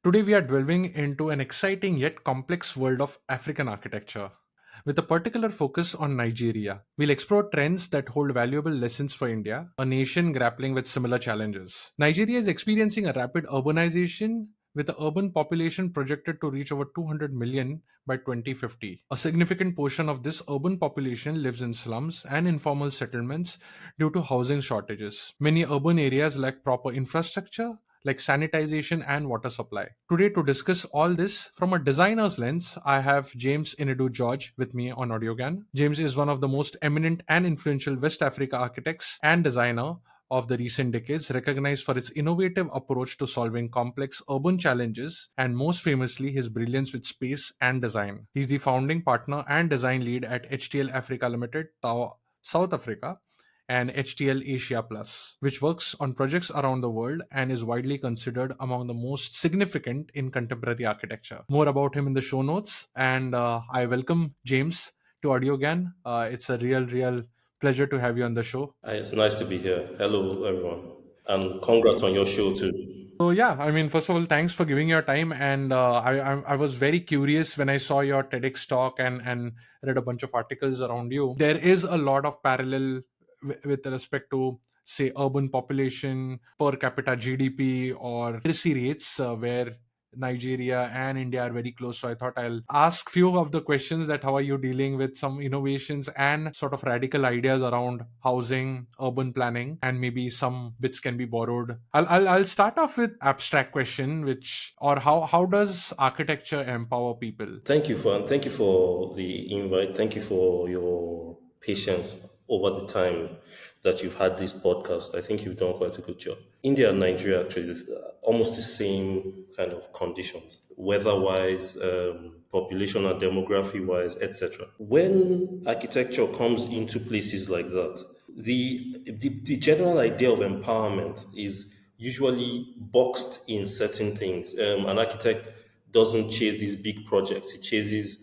Today, we are delving into an exciting yet complex world of African architecture. With a particular focus on Nigeria, we'll explore trends that hold valuable lessons for India, a nation grappling with similar challenges. Nigeria is experiencing a rapid urbanization with the urban population projected to reach over 200 million by 2050. A significant portion of this urban population lives in slums and informal settlements due to housing shortages. Many urban areas lack proper infrastructure like sanitization and water supply. Today, to discuss all this from a designer's lens, I have James Inedu George with me on Audiogyan. James is one of the most eminent and influential West Africa architects and designer of the recent decades, recognized for its innovative approach to solving complex urban challenges and most famously his brilliance with space and design. He's the founding partner and design lead at HTL Africa Ltd, Tao South Africa, and HTL Asia Plus, which works on projects around the world and is widely considered among the most significant in contemporary architecture. More about him in the show notes, and I welcome James to Audiogyan. It's a real pleasure to have you on the show. Hi, it's nice to be here. Hello, everyone. And congrats on your show, too. So yeah, I mean, first of all, thanks for giving your time, and I was very curious when I saw your TEDx talk and read a bunch of articles around you. There is a lot of parallel with respect to say urban population, per capita GDP, or literacy rates, where Nigeria and India are very close. So I thought I'll ask few of the questions that how are you dealing with some innovations and sort of radical ideas around housing, urban planning, and maybe some bits can be borrowed. I'll start off with abstract question, which or how does architecture empower people? Thank you for the invite. Thank you for your patience over the time that you've had this podcast. I think you've done quite a good job. India and Nigeria actually is almost the same kind of conditions, weather-wise, population and demography-wise, etc. When architecture comes into places like that, the general idea of empowerment is usually boxed in certain things. An architect doesn't chase these big projects; he chases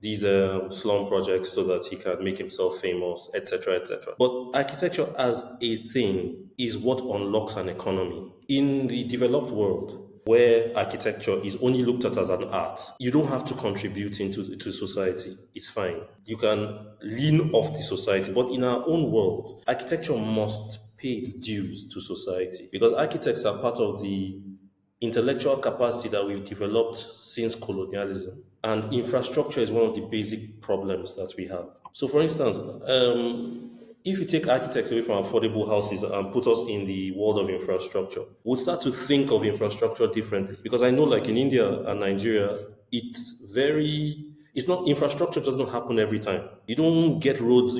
these slum projects so that he can make himself famous, etc., etc. But architecture as a thing is what unlocks an economy. In the developed world, where architecture is only looked at as an art, you don't have to contribute into to society. It's fine. You can lean off the society. But in our own world, architecture must pay its dues to society because architects are part of the intellectual capacity that we've developed since colonialism. And infrastructure is one of the basic problems that we have. So, for instance, if you take architects away from affordable houses and put us in the world of infrastructure, we'll start to think of infrastructure differently. Because I know, like in India and Nigeria, it's not infrastructure doesn't happen every time. You don't get roads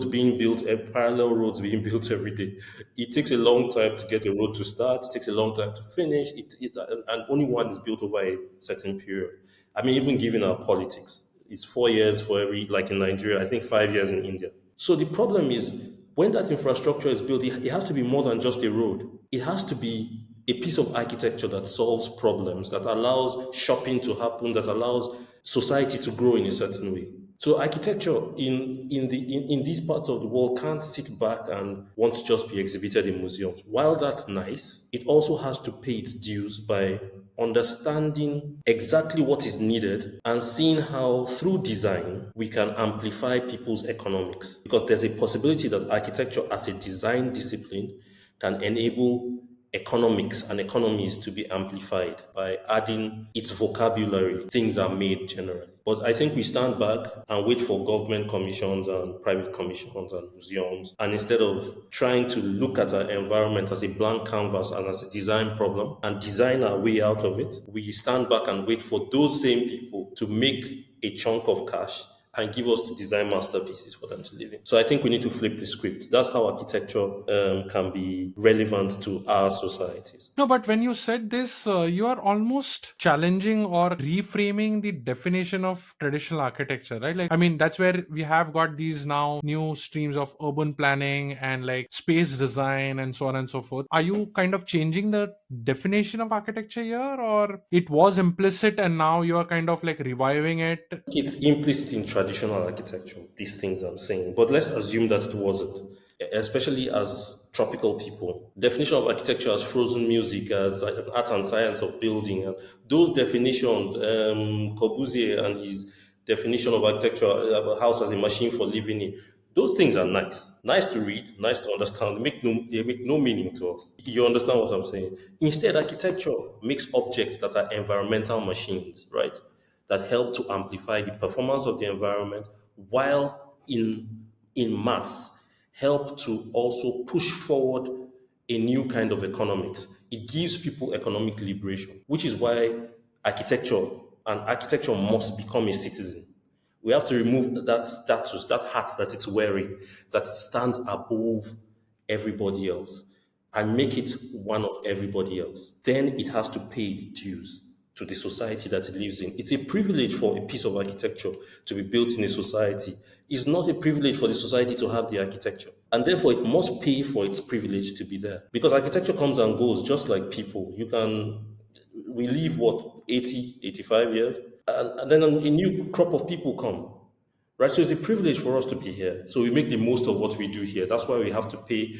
being built, parallel roads being built every day. It takes a long time to get a road to start, it takes a long time to finish, and only one is built over a certain period. I mean, even given our politics, it's 4 years for every, like in Nigeria, I think 5 years in India. So the problem is when that infrastructure is built, it has to be more than just a road. It has to be a piece of architecture that solves problems, that allows shopping to happen, that allows society to grow in a certain way. So architecture in these parts of the world can't sit back and want to just be exhibited in museums. While that's nice, it also has to pay its dues by understanding exactly what is needed and seeing how through design we can amplify people's economics. Because there's a possibility that architecture as a design discipline can enable economics and economies to be amplified by adding its vocabulary. Things are made generally. But I think we stand back and wait for government commissions and private commissions and museums. And instead of trying to look at our environment as a blank canvas and as a design problem and design our way out of it, we stand back and wait for those same people to make a chunk of cash and give us to design masterpieces for them to live in. So I think we need to flip the script. That's how architecture can be relevant to our societies. No, but when you said this, you are almost challenging or reframing the definition of traditional architecture, right? Like, I mean, that's where we have got these now new streams of urban planning and like space design and so on and so forth. Are you kind of changing the definition of architecture here, or it was implicit and now you are kind of like reviving it? It's implicit in traditional architecture, these things I'm saying. But let's assume that it wasn't. especially as tropical people. Definition of architecture as frozen music, as an art and science of building. And those definitions, Corbusier and his definition of architecture, a house as a machine for living in, those things are nice. Nice to read, nice to understand. They make no meaning to us. You understand what I'm saying? Instead, architecture makes objects that are environmental machines, right? That help to amplify the performance of the environment while in mass help to also push forward a new kind of economics. It gives people economic liberation, which is why architecture architecture must become a citizen. We have to remove that status, that hat that it's wearing, that it stands above everybody else and make it one of everybody else. Then it has to pay its dues to the society that it lives in. It's a privilege for a piece of architecture to be built in a society. It's not a privilege for the society to have the architecture. And therefore, it must pay for its privilege to be there. Because architecture comes and goes just like people. We live what, 80, 85 years? And then a new crop of people come. Right, so it's a privilege for us to be here. So we make the most of what we do here. That's why we have to pay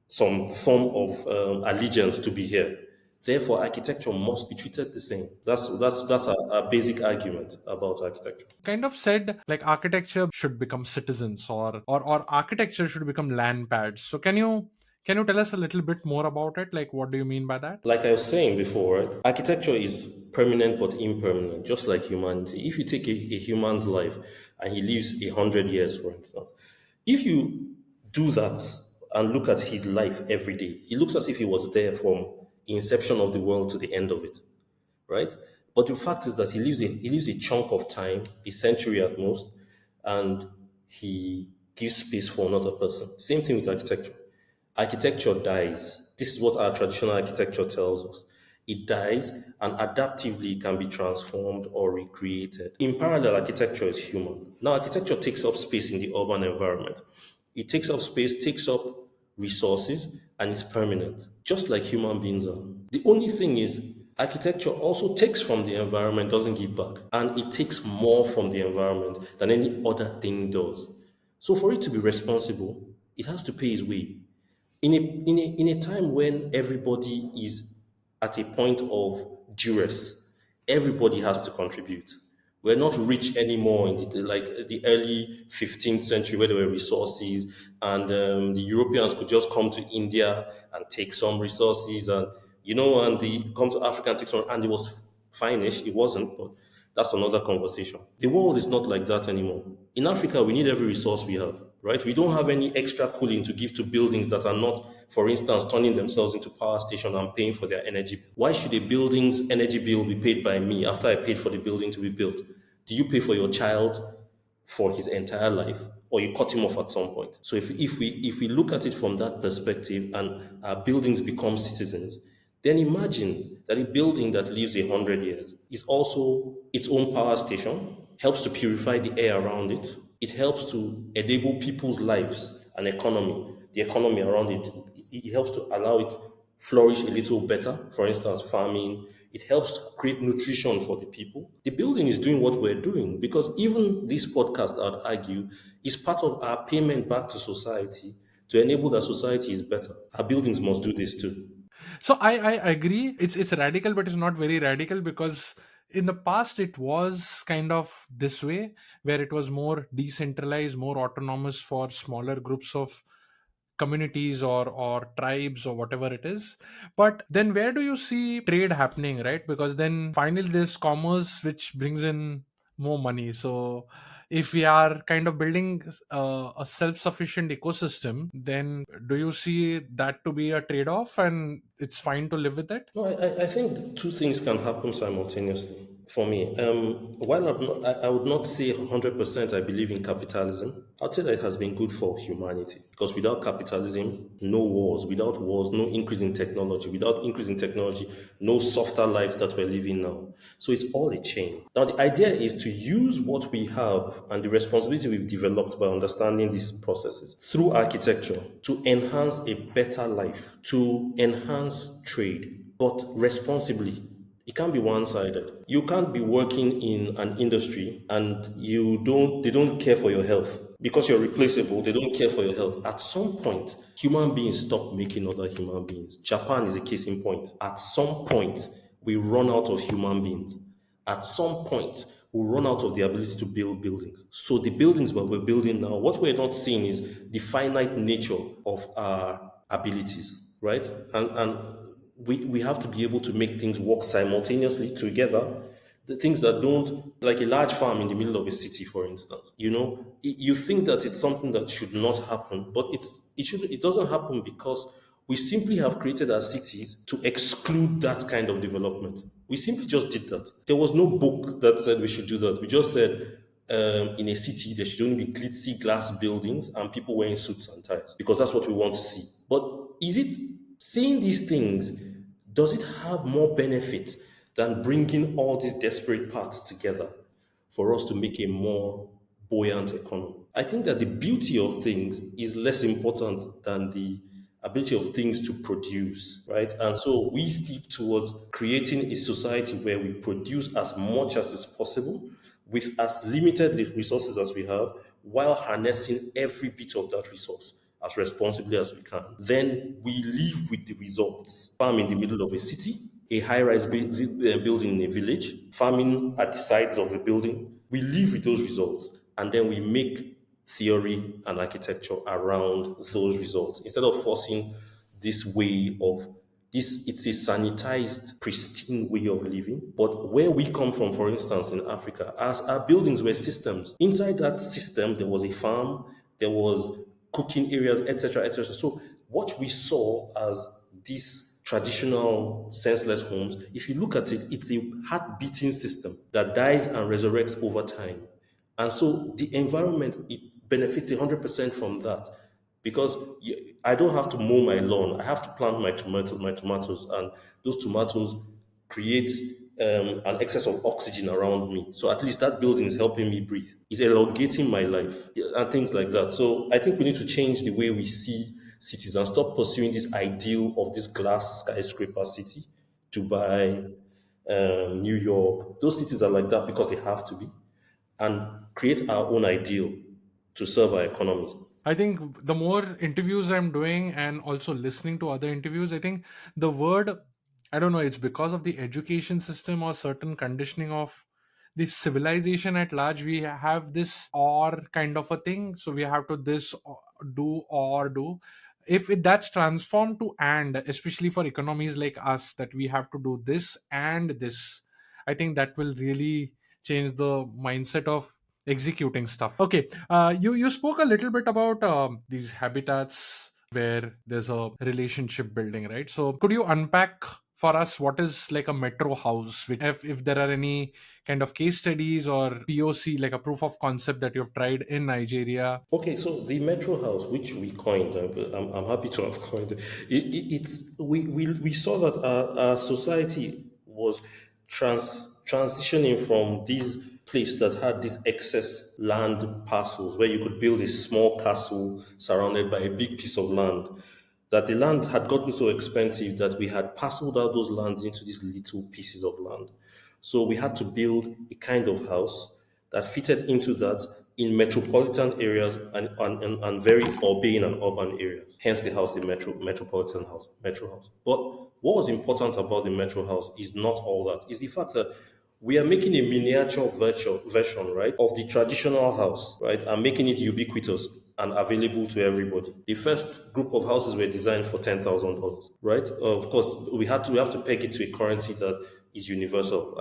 some form of allegiance to be here. Therefore, architecture must be treated the same. That's a basic argument about architecture. Kind of said like architecture should become citizens, or architecture should become land pads. So can you tell us a little bit more about it? Like, what do you mean by that? Like I was saying before, right, architecture is permanent but impermanent, just like humanity. If you take a human's life and he lives 100 years, for instance, if you do that and look at his life every day, he looks as if he was there from inception of the world to the end of it, right? But the fact is that he lives a chunk of time, a century at most, and he gives space for another person. Same thing with architecture. Architecture dies. This is what our traditional architecture tells us. It dies and adaptively can be transformed or recreated. In parallel, architecture is human. Now, architecture takes up space in the urban environment. It takes up space, takes up resources, and it's permanent, just like human beings are. The only thing is, architecture also takes from the environment, doesn't give back, and it takes more from the environment than any other thing does. So, for it to be responsible, it has to pay its way in a time when everybody is at a point of duress, everybody has to contribute. We're not rich anymore in like the early 15th century where there were resources and the Europeans could just come to India and take some resources and the come to Africa and take some, and it was fine-ish. It wasn't, but that's another conversation. The world is not like that anymore. In Africa, we need every resource we have, right? We don't have any extra cooling to give to buildings that are not, for instance, turning themselves into power station and paying for their energy. Why should a building's energy bill be paid by me after I paid for the building to be built? Do you pay for your child for his entire life, or you cut him off at some point? So if we look at it from that perspective and our buildings become citizens, then imagine that a building that lives 100 years is also its own power station, helps to purify the air around it. It helps to enable people's lives and economy, the economy around it. It helps to allow it flourish a little better. For instance, farming. It helps create nutrition for the people. The building is doing what we're doing because even this podcast, I'd argue, is part of our payment back to society to enable that society is better. Our buildings must do this too. So I agree. It's radical, but it's not very radical because in the past it was kind of this way, where it was more decentralized, more autonomous for smaller groups of communities or tribes or whatever it is. But then where do you see trade happening, right? Because then finally there's commerce which brings in more money. So if we are kind of building a self-sufficient ecosystem, then do you see that to be a trade-off and it's fine to live with it? No, I think two things can happen simultaneously for me. While I would not say 100% I believe in capitalism, I'd say that it has been good for humanity because without capitalism, no wars. Without wars, no increase in technology. Without increase in technology, no softer life that we're living now. So it's all a chain. Now, the idea is to use what we have and the responsibility we've developed by understanding these processes through architecture to enhance a better life, to enhance trade, but responsibly. It can't be one-sided. You can't be working in an industry and they don't care for your health. because you're replaceable, they don't care for your health. At some point, human beings stop making other human beings. Japan is a case in point. At some point, we run out of human beings. At some point, we run out of the ability to build buildings. So the buildings that we're building now, what we're not seeing is the finite nature of our abilities, right? And we have to be able to make things work simultaneously together. The things that don't, like a large farm in the middle of a city, for instance, you think that it's something that should not happen, but it doesn't happen because we simply have created our cities to exclude that kind of development. We simply just did that. There was no book that said we should do that. We just said in a city there should only be glitzy glass buildings and people wearing suits and ties because that's what we want to see. But is it seeing these things? Does it have more benefit than bringing all these desperate parts together for us to make a more buoyant economy? I think that the beauty of things is less important than the ability of things to produce, right? And so we steep towards creating a society where we produce as much as is possible with as limited resources as we have while harnessing every bit of that resource as responsibly as we can. Then we live with the results. Farm in the middle of a city, a high-rise building in a village, farming at the sides of a building. We live with those results, and then we make theory and architecture around those results instead of forcing this way of this. It's a sanitized, pristine way of living. But where we come from, for instance, in Africa, as our buildings were systems. Inside that system, there was a farm, there was cooking areas, etc., etc. So what we saw as these traditional senseless homes, if you look at it, it's a heart-beating system that dies and resurrects over time. And so the environment, it benefits 100% from that because I don't have to mow my lawn. I have to plant my tomatoes, and those tomatoes create an excess of oxygen around me. So at least that building is helping me breathe. It's elongating my life, yeah, and things like that. So I think we need to change the way we see cities and stop pursuing this ideal of this glass skyscraper city, Dubai, New York. Those cities are like that because they have to be, and create our own ideal to serve our economies. I think the more interviews I'm doing and also listening to other interviews, I think the word, I don't know, it's because of the education system or certain conditioning of the civilization at large. We have this or kind of a thing. So we have to this do or do. If that's transformed to and, especially for economies like us, that we have to do this and this, I think that will really change the mindset of executing stuff. Okay, you spoke a little bit about these habitats where there's a relationship building, right? So could you unpack for us what is like a metro house, which, if there are any kind of case studies or POC, like a proof of concept that you've tried in Nigeria? Okay, so the metro house, which we coined, I'm happy to have coined it. It's we saw that our society was transitioning from this place that had these excess land parcels where you could build a small castle surrounded by a big piece of land. That the land had gotten so expensive that we had parceled out those lands into these little pieces of land. So we had to build a kind of house that fitted into that in metropolitan areas and very urbane and urban areas. Hence the house, the metropolitan house, metro house. But what was important about the metro house is not all that. It's the fact that we are making a miniature version, right, of the traditional house, right, and making it ubiquitous and available to everybody. The first group of houses were designed for $10,000, right? Of course, we have to peg it to a currency that is universal.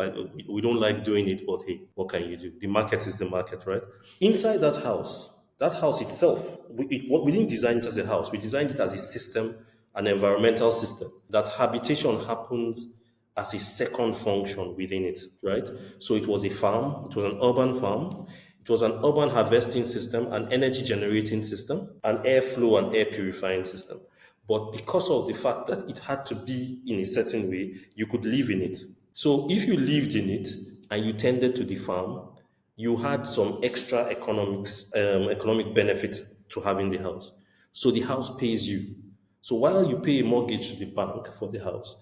We don't like doing it, but hey, what can you do? The market is the market, right? Inside that house itself, we didn't design it as a house. We designed it as a system, an environmental system. That habitation happens as a second function within it, right? So it was a farm, it was an urban farm, it was an urban harvesting system, an energy generating system, an airflow and air purifying system. But because of the fact that it had to be in a certain way, you could live in it. So if you lived in it and you tended to the farm, you had some extra economic benefit to having the house. So the house pays you. So while you pay a mortgage to the bank for the house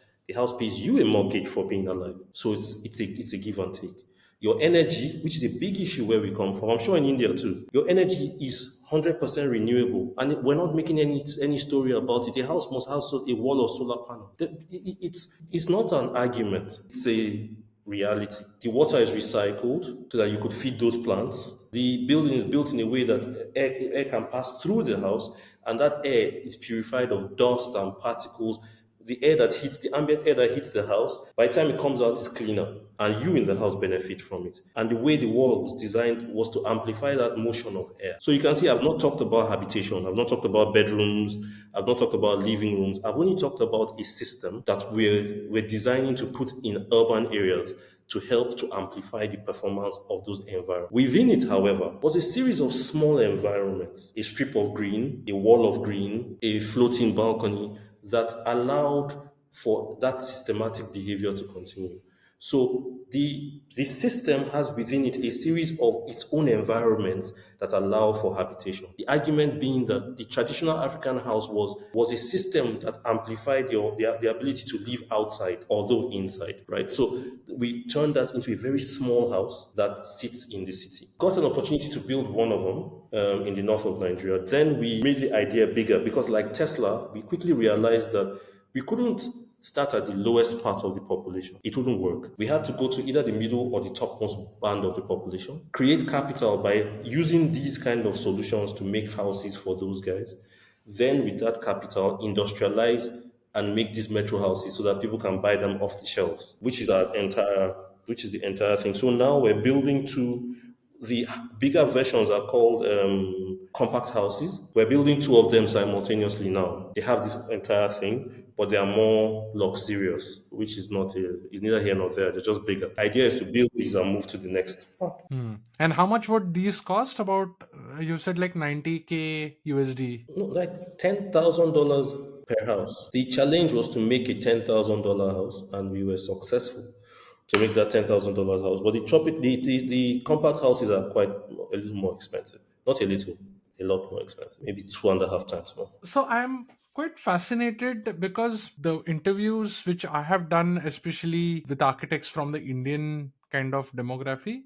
pays you a mortgage for being alive. So it's a give and take. Your energy, which is a big issue where we come from, I'm sure in India too, your energy is 100% renewable. And we're not making any story about it. A house must have a wall of solar panel. It's not an argument, it's a reality. The water is recycled so that you could feed those plants. The building is built in a way that air can pass through the house, and that air is purified of dust and particles. The ambient air that hits the house, by the time it comes out, is cleaner, and you in the house benefit from it. And the way the wall was designed was to amplify that motion of air. So you can see I've not talked about habitation, I've not talked about bedrooms, I've not talked about living rooms. I've only talked about a system that we're designing to put in urban areas to help to amplify the performance of those environments. Within it, however, was a series of small environments, a strip of green, a wall of green, a floating balcony that allowed for that systematic behavior to continue. So the system has within it a series of its own environments that allow for habitation. The argument being that the traditional African house was a system that amplified the ability to live outside, although inside, right? So we turned that into a very small house that sits in the city. Got an opportunity to build one of them in the north of Nigeria. Then we made the idea bigger because, like Tesla, we quickly realized that we couldn't start at the lowest part of the population. It wouldn't work. We had to go to either the middle or the topmost band of the population, create capital by using these kind of solutions to make houses for those guys. Then, with that capital, industrialize and make these metro houses so that people can buy them off the shelves, which is the entire thing. So now we're building two. The bigger versions are called compact houses. We're building two of them simultaneously now. They have this entire thing, but they are more luxurious, which is neither here nor there. They're just bigger. Idea is to build these and move to the next part. And how much would these cost? About you said like 90K USD. No, like $10,000 per house. The challenge was to make a $10,000 house, and we were successful to make that $10,000 house. But the compact houses are quite a little more expensive. Not a little, a lot more expensive. Maybe two and a half times more. So I'm quite fascinated because the interviews which I have done, especially with architects from the Indian kind of demography,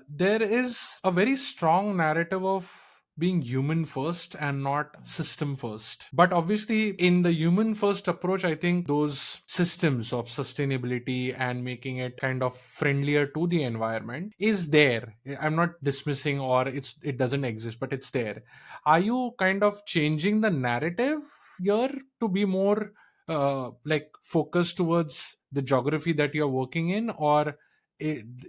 there is a very strong narrative of being human first and not system first. But obviously, in the human first approach, I think those systems of sustainability and making it kind of friendlier to the environment is there. I'm not dismissing or it doesn't exist, but it's there. Are you kind of changing the narrative here to be more like focused towards the geography that you're working in, or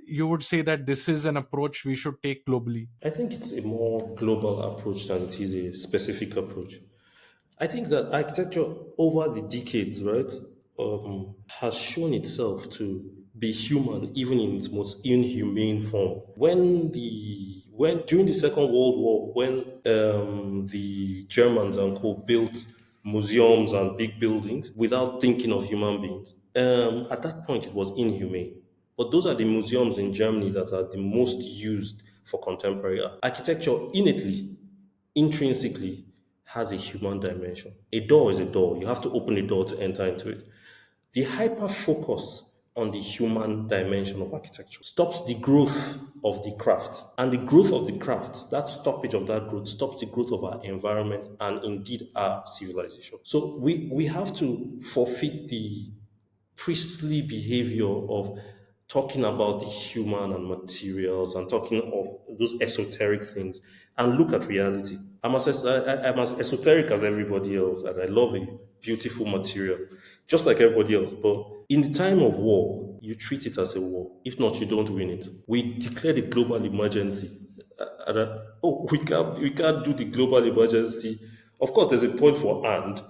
you would say that this is an approach we should take globally? I think it's a more global approach than it is a specific approach. I think that architecture over the decades, right, has shown itself to be human even in its most inhumane form. When during the Second World War, when the Germans and co built museums and big buildings without thinking of human beings, at that point it was inhumane. But those are the museums in Germany that are the most used for contemporary art. Architecture innately, intrinsically, has a human dimension. A door is a door. You have to open a door to enter into it. The hyper focus on the human dimension of architecture stops the growth of the craft. And the growth of the craft, that stoppage of that growth, stops the growth of our environment and indeed our civilization. So we have to forfeit the priestly behavior of talking about the human and materials and talking of those esoteric things and look at reality. I'm as esoteric as everybody else, and I love a beautiful material, just like everybody else. But in the time of war, you treat it as a war. If not, you don't win it. We declared a global emergency. We can't do the global emergency. Of course, there's a point for and,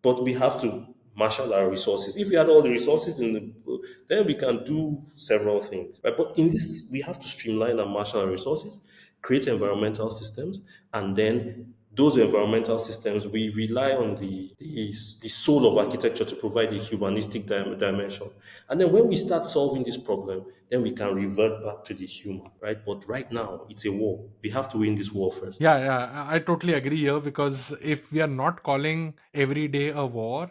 but we have to marshal our resources. If we had all the resources then we can do several things. Right? But in this, we have to streamline and marshal our resources, create environmental systems, and then those environmental systems, we rely on the soul of architecture to provide a humanistic dimension. And then when we start solving this problem, then we can revert back to the human, right? But right now, it's a war. We have to win this war first. Yeah, I totally agree here, because if we are not calling every day a war,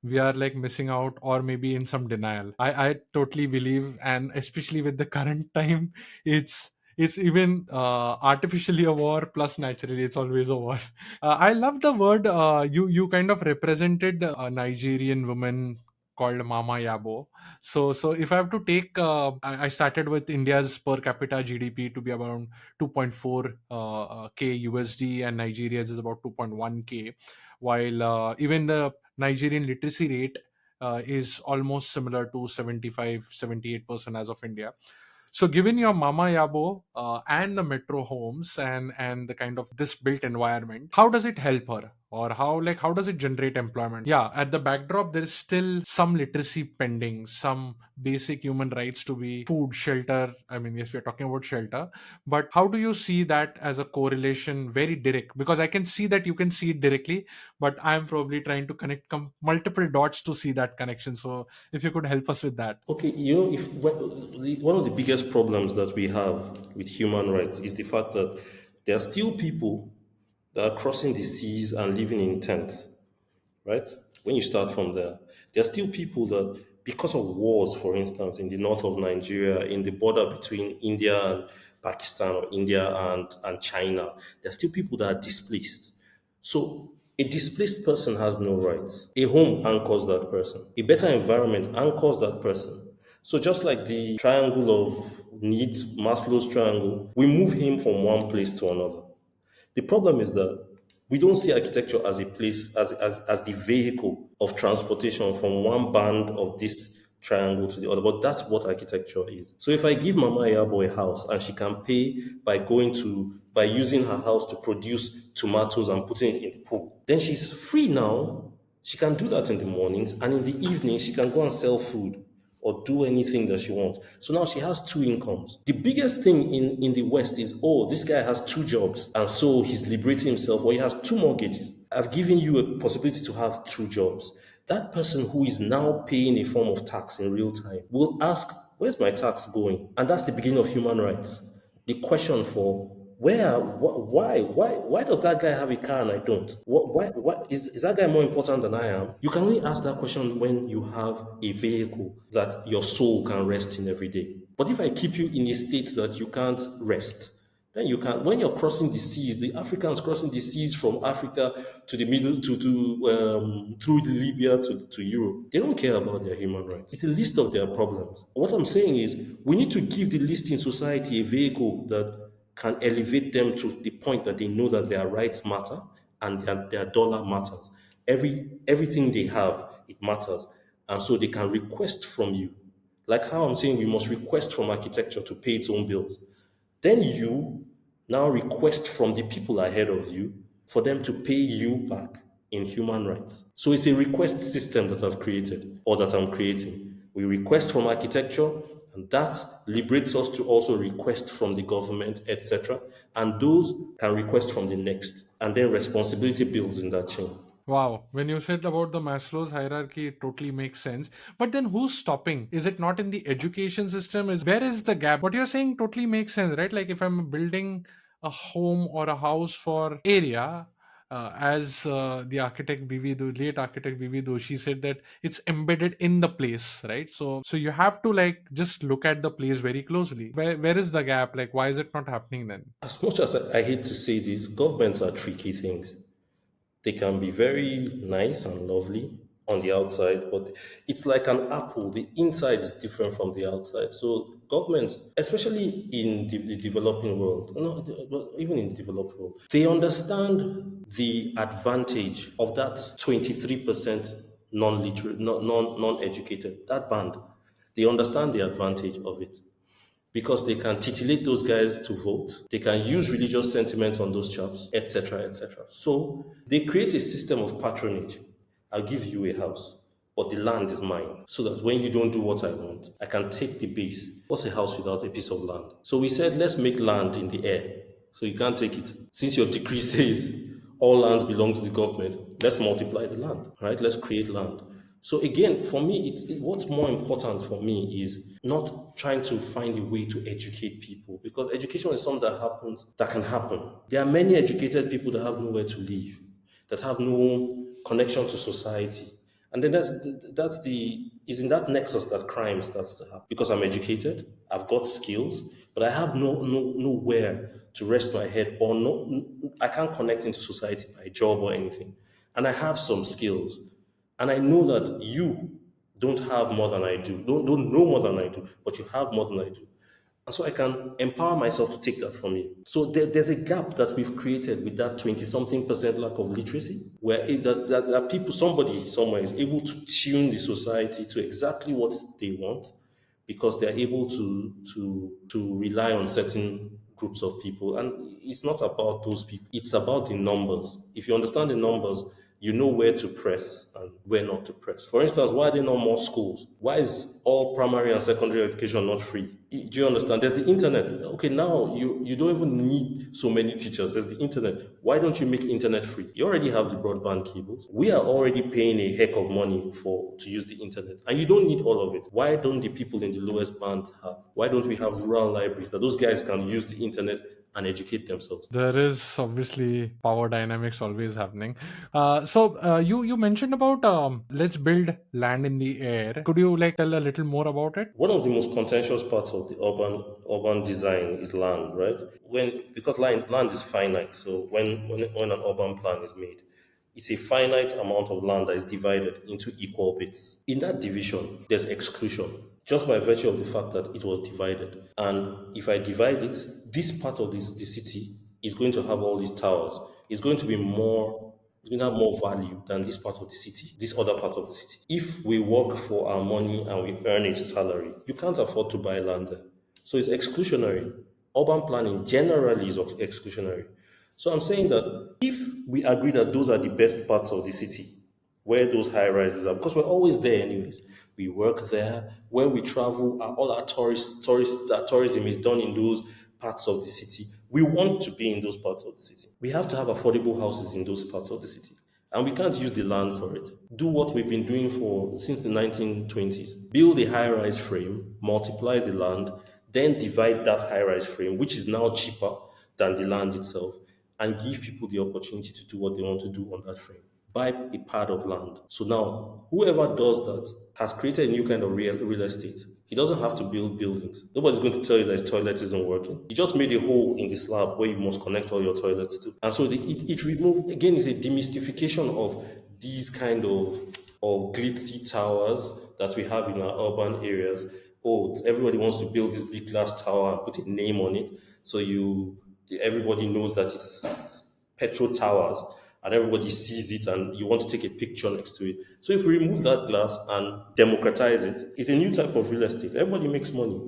we are like missing out, or maybe in some denial. I totally believe, and especially with the current time, it's even artificially a war, plus naturally it's always a war. I love the word you kind of represented a Nigerian woman called Mama Yabo. So if I have to take, I started with India's per capita GDP to be around 2.4 k USD, and Nigeria's is about 2.1 k, while even the Nigerian literacy rate is almost similar to 75-78% as of India. So, given your Mama Yabo and the metro homes and the kind of this built environment, how does it help her, or how does it generate employment? Yeah, at the backdrop, there is still some literacy pending, some basic human rights to be food, shelter. I mean, yes, we're talking about shelter, but how do you see that as a correlation, very direct? Because I can see that you can see it directly, but I'm probably trying to connect multiple dots to see that connection. So, if you could help us with that. Okay, if one of the biggest problems that we have with human rights is the fact that there are still people that are crossing the seas and living in tents, right? When you start from there are still people that, because of wars, for instance, in the north of Nigeria, in the border between India and Pakistan, or India and China, there are still people that are displaced. So a displaced person has no rights. A home anchors that person. A better environment anchors that person. So just like the triangle of needs, Maslow's triangle, we move him from one place to another. The problem is that we don't see architecture as a place, as the vehicle of transportation from one band of this triangle to the other. But that's what architecture is. So if I give Mama Yabo a house and she can pay by using her house to produce tomatoes and putting it in the pool, then she's free now. She can do that in the mornings, and in the evening she can go and sell food or do anything that she wants. So now she has two incomes. The biggest thing in the West is, oh, this guy has two jobs, and so he's liberating himself, or he has two mortgages. I've given you a possibility to have two jobs. That person who is now paying a form of tax in real time will ask, where's my tax going? And that's the beginning of human rights. The question for why does that guy have a car and I don't? Is that guy more important than I am? You can only ask that question when you have a vehicle that your soul can rest in every day. But if I keep you in a state that you can't rest, then you can, when you're crossing the seas, the Africans crossing the seas from Africa to the middle through Libya to Europe, they don't care about their human rights. It's a list of their problems. What I'm saying is we need to give the least in society a vehicle that can elevate them to the point that they know that their rights matter and their dollar matters. Everything they have, it matters. And so they can request from you. Like how I'm saying we must request from architecture to pay its own bills. Then you now request from the people ahead of you for them to pay you back in human rights. So it's a request system that I've created, or that I'm creating. We request from architecture, and that liberates us to also request from the government, etc. And those can request from the next. And then responsibility builds in that chain. Wow, when you said about the Maslow's hierarchy, it totally makes sense. But then who's stopping? Is it not in the education system? Is where is the gap? What you're saying totally makes sense, right? Like if I'm building a home or a house for area, as the architect late architect Vivi Doshi said that it's embedded in the place, right? So you have to like just look at the place very closely. Where is the gap? Like why is it not happening then? As much as I hate to say this, governments are tricky things. They can be very nice and lovely on the outside, but it's like an apple. The inside is different from the outside. So governments, especially in the developing world, no, well, even in the developed world, they understand the advantage of that 23% non-literate, non-educated, that band. They understand the advantage of it because they can titillate those guys to vote. They can use religious sentiments on those chaps, etc., etc. So they create a system of patronage. I'll give you a house, but the land is mine. So that when you don't do what I want, I can take the base. What's a house without a piece of land? So we said, let's make land in the air. So you can't take it. Since your decree says all lands belong to the government, let's multiply the land, right? Let's create land. So again, for me, what's more important for me is not trying to find a way to educate people, because education is something that can happen. There are many educated people that have nowhere to live, that have no connection to society, And then that's the is in that nexus that crime starts to happen. Because I'm educated, I've got skills, but I have nowhere to rest my head, or I can't connect into society by job or anything. And I have some skills. And I know that you don't have more than I do, don't know more than I do, but you have more than I do. And so I can empower myself to take that from you. So there's a gap that we've created with that 20 something percent lack of literacy, where that people, somebody somewhere is able to tune the society to exactly what they want, because they're able to rely on certain groups of people. And it's not about those people, it's about the numbers. If you understand the numbers, you know where to press and where not to press. For instance, why are there not more schools? Why is all primary and secondary education not free? Do you understand? There's the internet. Okay, now you don't even need so many teachers. There's the internet. Why don't you make internet free? You already have the broadband cables. We are already paying a heck of money for to use the internet, and you don't need all of it. Why don't the people in the lowest band have? Why don't we have rural libraries that those guys can use the internet and educate themselves? There is obviously power dynamics always happening. You mentioned about let's build land in the air. Could you like tell a little more about it? One of the most contentious parts of the urban design is land, right? Because land is finite, so when an urban plan is made, it's a finite amount of land that is divided into equal bits. In that division, there's exclusion, just by virtue of the fact that it was divided. And if I divide it, this part of the city is going to have all these towers. It's going to be more it's going to have more value than this part of the city, this other part of the city. If we work for our money and we earn a salary, you can't afford to buy land there. So it's exclusionary. Urban planning generally is exclusionary. So I'm saying that if we agree that those are the best parts of the city, where those high rises are, because we're always there anyways. We work there. When we travel, all our tourism is done in those parts of the city. We want to be in those parts of the city. We have to have affordable houses in those parts of the city. And we can't use the land for it. Do what we've been doing for since the 1920s. Build a high-rise frame, multiply the land, then divide that high-rise frame, which is now cheaper than the land itself, and give people the opportunity to do what they want to do on that frame. Buy a part of land. So now, whoever does that has created a new kind of real estate. He doesn't have to build buildings. Nobody's going to tell you that his toilet isn't working. He just made a hole in the slab where you must connect all your toilets to. And so it removed, again, is a demystification of these kind of glitzy towers that we have in our urban areas. Oh, everybody wants to build this big glass tower and put a name on it. So everybody knows that it's petrol towers, and everybody sees it and you want to take a picture next to it. So if we remove that glass and democratize it, it's a new type of real estate. Everybody makes money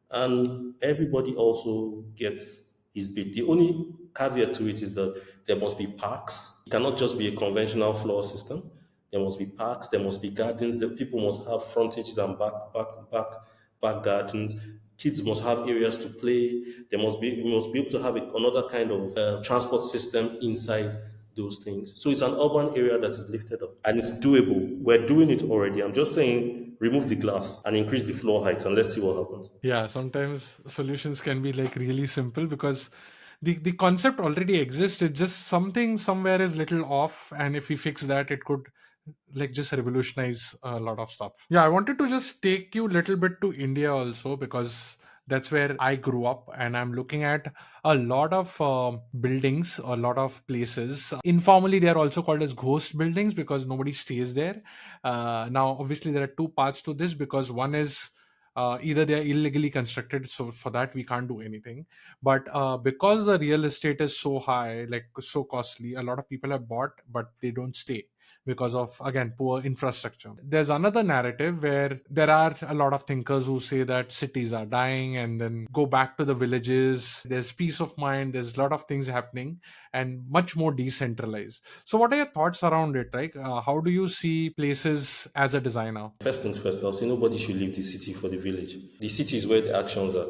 and everybody also gets his bit. The only caveat to it is that there must be parks. It cannot just be a conventional floor system. There must be parks, there must be gardens, the people must have frontages and back gardens. Kids must have areas to play. We must be able to have another kind of transport system inside those things. So it's an urban area that is lifted up and it's doable. We're doing it already. I'm just saying remove the glass and increase the floor height and let's see what happens. Yeah, sometimes solutions can be like really simple because the concept already exists. It's just something somewhere is little off, and if we fix that, it could like just revolutionize a lot of stuff. Yeah, I wanted to just take you a little bit to India also, because that's where I grew up, and I'm looking at a lot of buildings, a lot of places. Informally, they are also called as ghost buildings because nobody stays there. Now, obviously, there are two parts to this, because one is either they are illegally constructed, so for that we can't do anything. But because the real estate is so high, like so costly, a lot of people have bought but they don't stay because of, again, poor infrastructure. There's another narrative where there are a lot of thinkers who say that cities are dying and then go back to the villages. There's peace of mind, there's a lot of things happening and much more decentralized. So what are your thoughts around it? Like how do you see places as a designer? First things first, I'll say nobody should leave the city for the village. The city is where the actions are.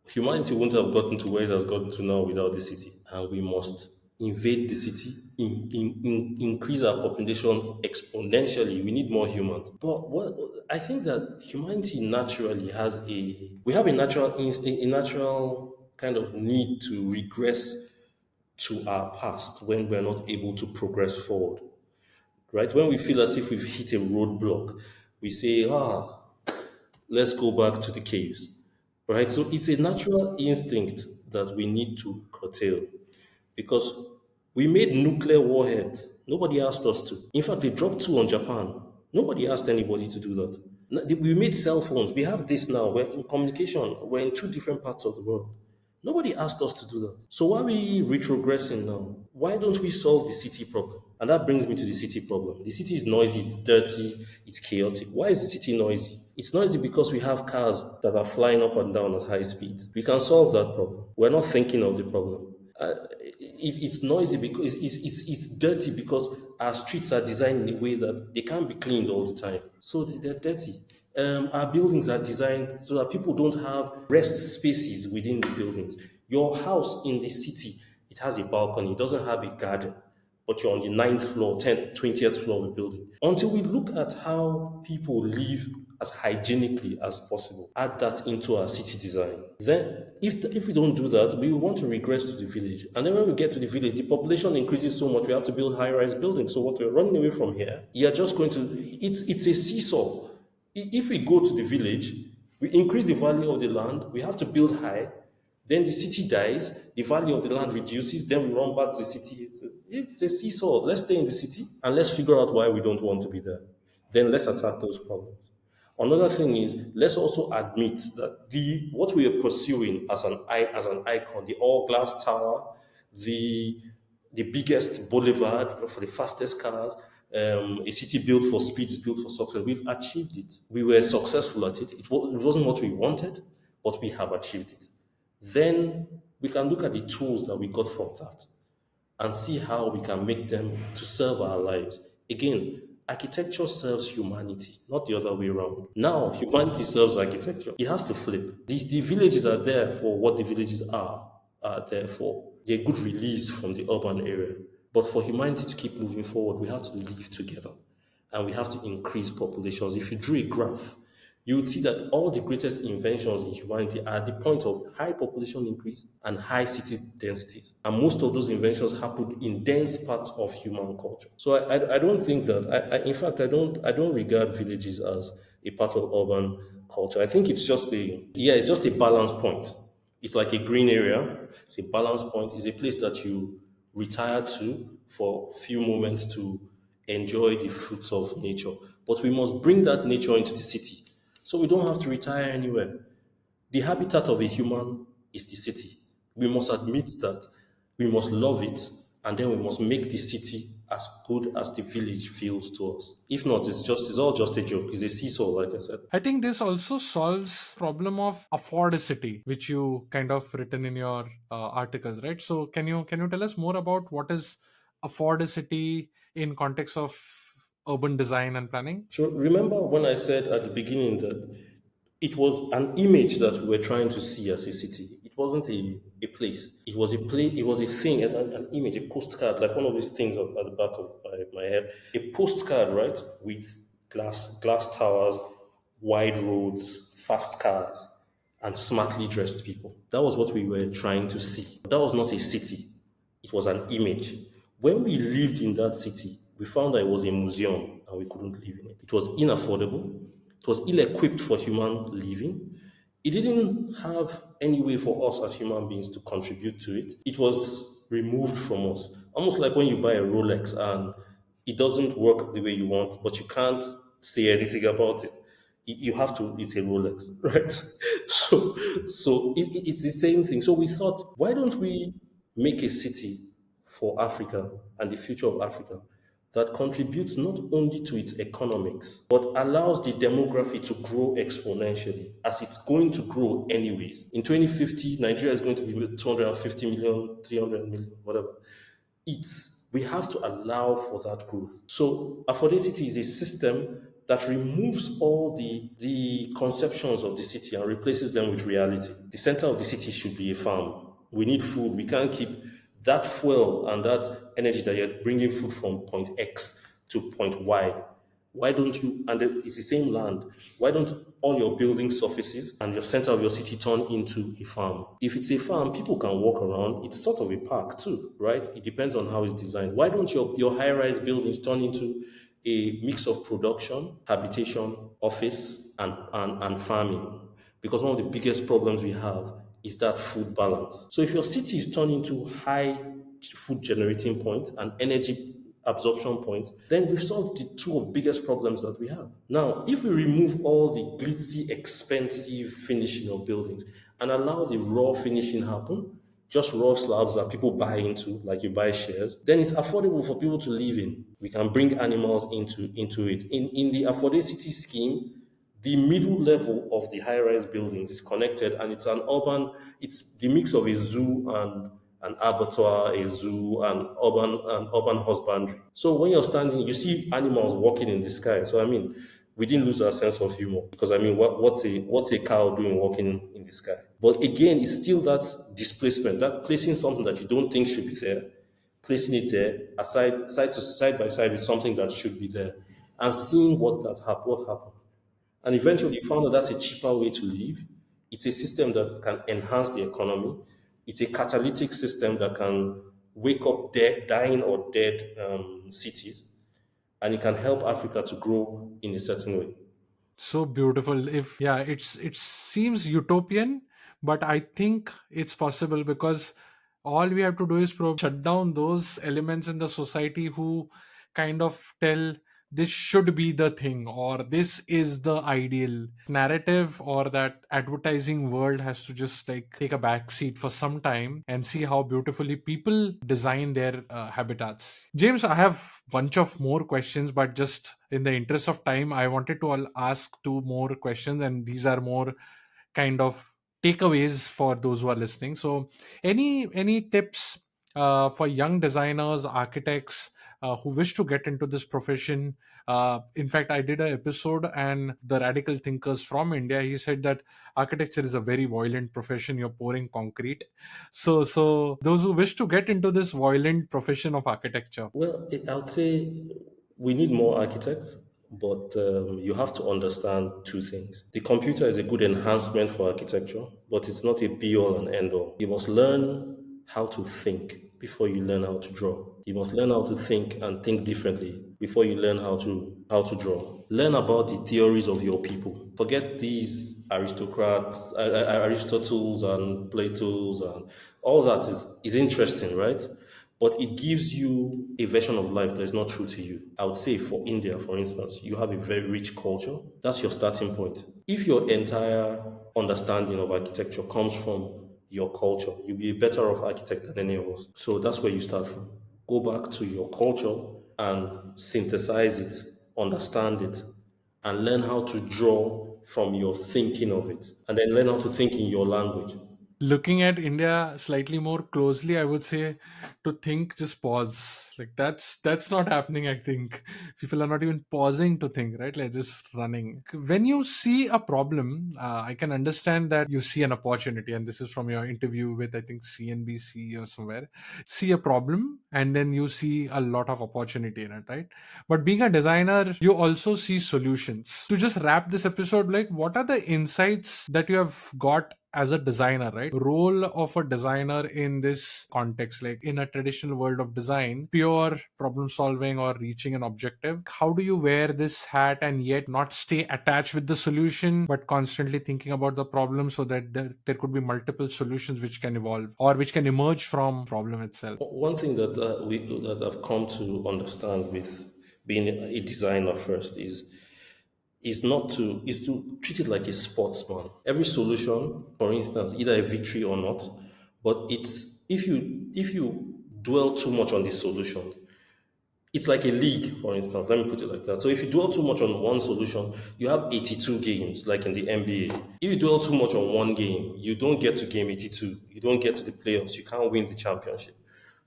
Humanity wouldn't have gotten to where it has gotten to now without the city. And we must invade the city, increase our population exponentially. We need more humans. But what I think that humanity naturally we have a natural kind of need to regress to our past when we're not able to progress forward. right? When we feel as if we've hit a roadblock, we say, let's go back to the caves, right? So it's a natural instinct that we need to curtail because we made nuclear warheads. Nobody asked us to. In fact, they dropped two on Japan. Nobody asked anybody to do that. We made cell phones. We have this now. We're in communication. We're in two different parts of the world. Nobody asked us to do that. So why are we retrogressing now? Why don't we solve the city problem? And that brings me to the city problem. The city is noisy, it's dirty, it's chaotic. Why is the city noisy? It's noisy because we have cars that are flying up and down at high speed. We can solve that problem. We're not thinking of the problem. It's noisy because it's dirty because our streets are designed in a way that they can't be cleaned all the time. So they're dirty. Our buildings are designed so that people don't have rest spaces within the buildings. Your house in the city, it has a balcony, it doesn't have a garden, but you're on the ninth floor, 10th, 20th floor of the building. Until we look at how people live as hygienically as possible, add that into our city design. Then, if we don't do that, we want to regress to the village. And then when we get to the village, the population increases so much, we have to build high-rise buildings. So what we're running away from here, you're just going to, it's a seesaw. If we go to the village, we increase the value of the land, we have to build high, then the city dies, the value of the land reduces, then we run back to the city. It's a seesaw. Let's stay in the city and let's figure out why we don't want to be there. Then let's attack those problems. Another thing is let's also admit that the what we are pursuing as an icon, the all glass tower, the biggest boulevard for the fastest cars, a city built for speed, is built for success. We've achieved it. We were successful at it. It wasn't what we wanted, but we have achieved it. Then we can look at the tools that we got from that and see how we can make them to serve our lives. Again, architecture serves humanity, not the other way around. Now, humanity serves architecture. It has to flip. The villages are there for what the villages are there for. They're good release from the urban area. But for humanity to keep moving forward, we have to live together and we have to increase populations. If you drew a graph, you would see that all the greatest inventions in humanity are at the point of high population increase and high city densities. And most of those inventions happened in dense parts of human culture. So I don't think that, in fact, I don't regard villages as a part of urban culture. I think it's just a balance point. It's like a green area. It's a balance point. It's a place that you retire to for a few moments to enjoy the fruits of nature. But we must bring that nature into the city. So we don't have to retire anywhere. The habitat of a human is the city. We must admit that we must love it and then we must make the city as good as the village feels to us. If not, it's all just a joke. It's a seesaw, like I said. I think this also solves problem of affordicity, which you kind of written in your articles, right? So can you tell us more about what is affordicity in context of urban design and planning? So remember when I said at the beginning that it was an image that we were trying to see as a city. It wasn't a place. It was a place. It was a thing, an image, a postcard, like one of these things at the back of my head. A postcard, right, with glass towers, wide roads, fast cars, and smartly dressed people. That was what we were trying to see. That was not a city. It was an image. When we lived in that city, we found that it was a museum and we couldn't live in it. It was inaffordable. It was ill equipped for human living. It didn't have any way for us as human beings to contribute to it. It was removed from us. Almost like when you buy a Rolex and it doesn't work the way you want, but you can't say anything about it. You have to, it's a Rolex, right? It's the same thing. So we thought, why don't we make a city for Africa and the future of Africa that contributes not only to its economics, but allows the demography to grow exponentially as it's going to grow anyways. In 2050, Nigeria is going to be 250 million, 300 million, whatever. We have to allow for that growth. So affordability is a system that removes all the conceptions of the city and replaces them with reality. The center of the city should be a farm. We need food. We can't keep that fuel and that energy that you're bringing food from point X to point Y. Why don't you, and it's the same land, why don't all your building surfaces and your center of your city turn into a farm? If it's a farm, people can walk around. It's sort of a park too, right? It depends on how it's designed. Why don't your high rise buildings turn into a mix of production, habitation, office, and farming? Because one of the biggest problems we have is that food balance. So if your city is turned into high food generating point and energy absorption point, then we've solved the two of biggest problems that we have. Now, if we remove all the glitzy, expensive finishing of buildings and allow the raw finishing happen, just raw slabs that people buy into, like you buy shares, then it's affordable for people to live in. We can bring animals into it. In the affordability scheme, the middle level of the high-rise buildings is connected, and it's the mix of a zoo and an abattoir, a zoo, and urban husbandry. So when you're standing, you see animals walking in the sky. So I mean, we didn't lose our sense of humor because I mean, what's a cow doing walking in the sky? But again, it's still that displacement, that placing something that you don't think should be there, placing it there side by side with something that should be there, and seeing what happened. And eventually you found out that's a cheaper way to live. It's a system that can enhance the economy. It's a catalytic system that can wake up dying or dead cities, and it can help Africa to grow in a certain way. So beautiful. If yeah, it seems utopian, but I think it's possible because all we have to do is probably shut down those elements in the society who kind of tell this should be the thing or this is the ideal narrative, or that advertising world has to just like take a back seat for some time and see how beautifully people design their habitats. James, I have bunch of more questions, but just in the interest of time, I wanted to ask two more questions, and these are more kind of takeaways for those who are listening. So any tips for young designers, architects who wish to get into this profession? In fact, I did an episode, and the radical thinkers from India, he said that architecture is a very violent profession. You're pouring concrete. So those who wish to get into this violent profession of architecture. Well, I would say we need more architects, but you have to understand two things. The computer is a good enhancement for architecture, but it's not a be all and end all. You must learn how to think before you learn how to draw. You must learn how to think and think differently before you learn how to draw. Learn about the theories of your people. Forget these aristocrats, Aristotles and Plato's and all that is interesting, right? But it gives you a version of life that is not true to you. I would say for India, for instance, you have a very rich culture. That's your starting point. If your entire understanding of architecture comes from your culture, you'll be a better off architect than any of us. So that's where you start from. Go back to your culture and synthesize it, understand it, and learn how to draw from your thinking of it. And then learn how to think in your language. Looking at India slightly more closely, I would say to think, just pause. Like that's not happening. I think people are not even pausing to think, right? Like just running. When you see a problem, I can understand that you see an opportunity, and this is from your interview with I think CNBC or somewhere. See a problem, and then you see a lot of opportunity in it, right? But being a designer, you also see solutions. To just wrap this episode, like what are the insights that you have got as a designer, right? Role of a designer in this context, like in a traditional world of design, pure problem solving or reaching an objective. How do you wear this hat and yet not stay attached with the solution, but constantly thinking about the problem so that there could be multiple solutions which can evolve or which can emerge from problem itself? One thing that I've come to understand with being a designer first is to treat it like a sportsman. Every solution, for instance, either a victory or not, but it's if you dwell too much on these solutions, it's like a league, for instance. Let me put it like that. So if you dwell too much on one solution, you have 82 games, like in the NBA. If you dwell too much on one game, you don't get to game 82. You don't get to the playoffs. You can't win the championship.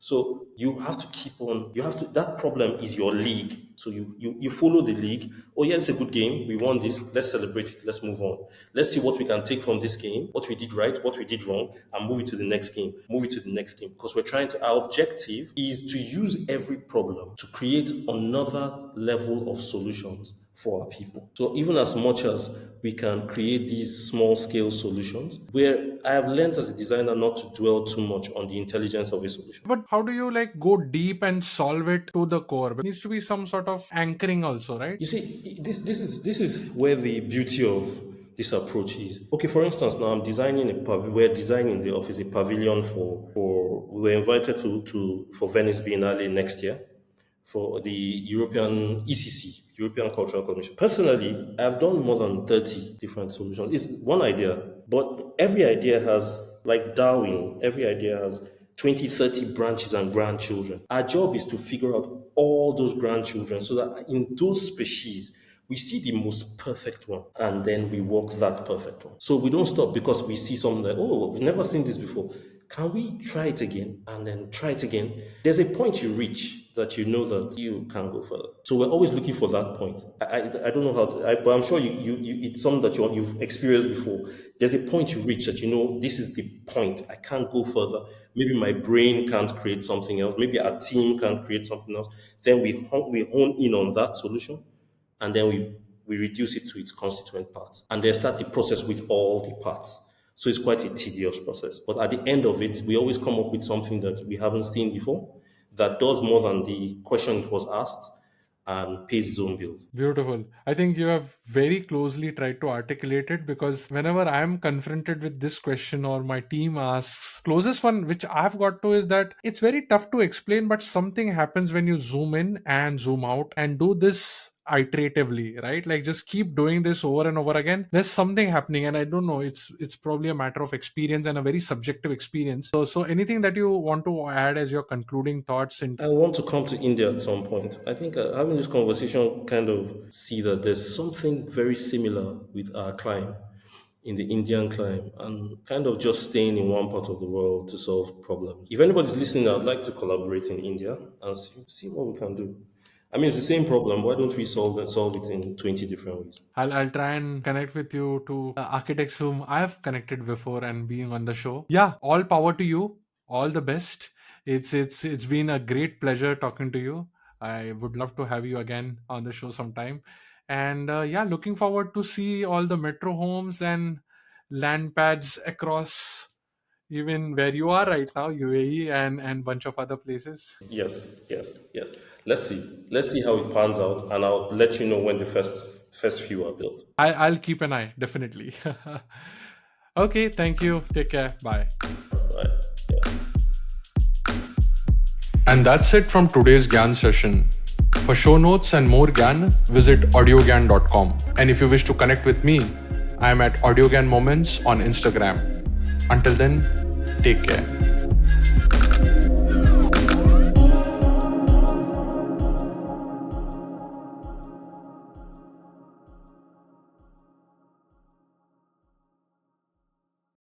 So you have to keep on. You have to. That problem is your league. So you follow the league. Oh yeah, it's a good game. We won this. Let's celebrate it. Let's move on. Let's see what we can take from this game. What we did right. What we did wrong, and move it to the next game. Move it to the next game. Because we're trying to. Our objective is to use every problem to create another level of solutions for our people. So even as much as we can create these small scale solutions, where I have learned as a designer not to dwell too much on the intelligence of a solution. But how do you like go deep and solve it to the core? There needs to be some sort of anchoring also, right? You see, this is where the beauty of this approach is. Okay, for instance, now I'm designing we're designing the office a pavilion for we're invited to for Venice Biennale next year for the European ECC, European Cultural Commission. Personally, I've done more than 30 different solutions. It's one idea, but every idea has, like Darwin, every idea has 20, 30 branches and grandchildren. Our job is to figure out all those grandchildren so that in those species, we see the most perfect one and then we work that perfect one. So we don't stop because we see something like, oh, we've never seen this before. Can we try it again and then try it again? There's a point you reach that you know that you can't go further. So we're always looking for that point. I don't know how to, but I'm sure you it's something that you've experienced before. There's a point you reach that you know this is the point. I can't go further. Maybe my brain can't create something else. Maybe our team can't create something else. Then we hone in on that solution and then we reduce it to its constituent parts and then start the process with all the parts. So it's quite a tedious process. But at the end of it, we always come up with something that we haven't seen before that does more than the question it was asked and pays its own bills. Beautiful. I think you have very closely tried to articulate it, because whenever I'm confronted with this question or my team asks, closest one which I've got to is that it's very tough to explain, but something happens when you zoom in and zoom out and do this iteratively, right? Like just keep doing this over and over again. There's something happening, and I don't know. It's probably a matter of experience and a very subjective experience. So anything that you want to add as your concluding thoughts in. I want to come to India at some point. I think having this conversation kind of see that there's something very similar with our climb in the Indian climb and kind of just staying in one part of the world to solve problems. If anybody's listening, I'd like to collaborate in India and see what we can do. I mean, it's the same problem. Why don't we solve it in 20 different ways? I'll try and connect with you to architects whom I've connected before and being on the show. Yeah, all power to you. All the best. It's been a great pleasure talking to you. I would love to have you again on the show sometime. And yeah, looking forward to see all the metro homes and land pads across even where you are right now, UAE and bunch of other places. Yes. Let's see how it pans out, and I'll let you know when the first few are built. I'll keep an eye, definitely. Okay, thank you. Take care. Bye. Right? Yeah. And that's it from today's Gyan session. For show notes and more Gyan, visit audiogyan.com. And if you wish to connect with me, I am at Audiogyan Moments on Instagram. Until then, take care.